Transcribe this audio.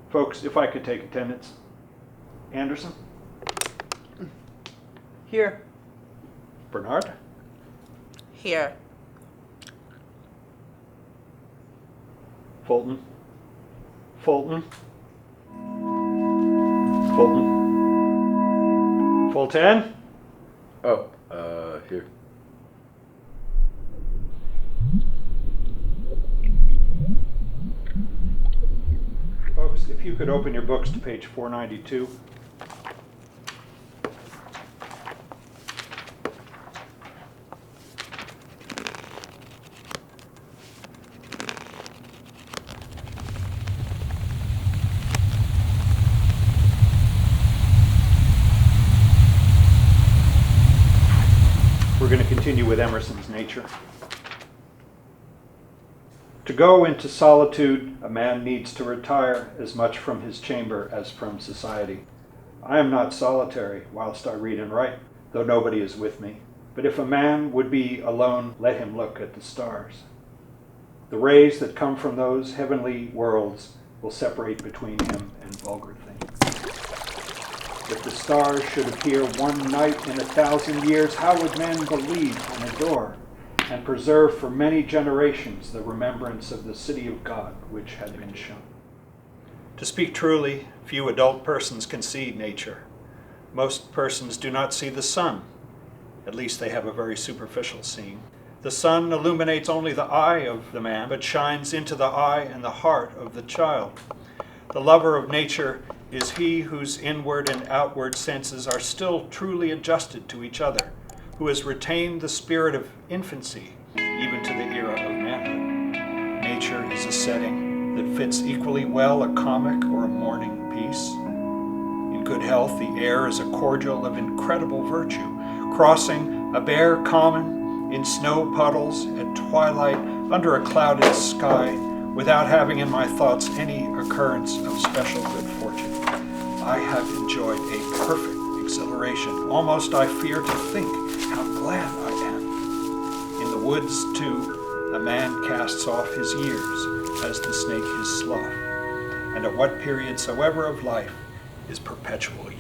Folks, if I could take attendance. Anderson? Here. Bernard? Here. Fulton? Fulton? Fulton? Fulton? Oh, here. Folks, if you could open your books to page 492. We're going to continue with Emerson's Nature. To go into solitude, a man needs to retire as much from his chamber as from society. I am not solitary whilst I read and write, though nobody is with me. But if a man would be alone, let him look at the stars. The rays that come from those heavenly worlds will separate between him and vulgar things. If the stars should appear one night in 1,000 years, how would men believe and adore and preserve for many generations the remembrance of the city of God which had been shown? To speak truly, few adult persons can see nature. Most persons do not see the sun. At least they have a very superficial seeing. The sun illuminates only the eye of the man, but shines into the eye and the heart of the child. The lover of nature is he whose inward and outward senses are still truly adjusted to each other, who has retained the spirit of infancy even to the era of manhood. Nature is a setting that fits equally well a comic or a mourning piece. In good health, the air is a cordial of incredible virtue, crossing a bare common in snow puddles at twilight under a clouded sky, without having in my thoughts any occurrence of special good fortune. I have enjoyed a perfect exhilaration. Almost I fear to think how glad I am. In the woods, too, a man casts off his years as the snake his sloth, and at what period soever of life is perpetual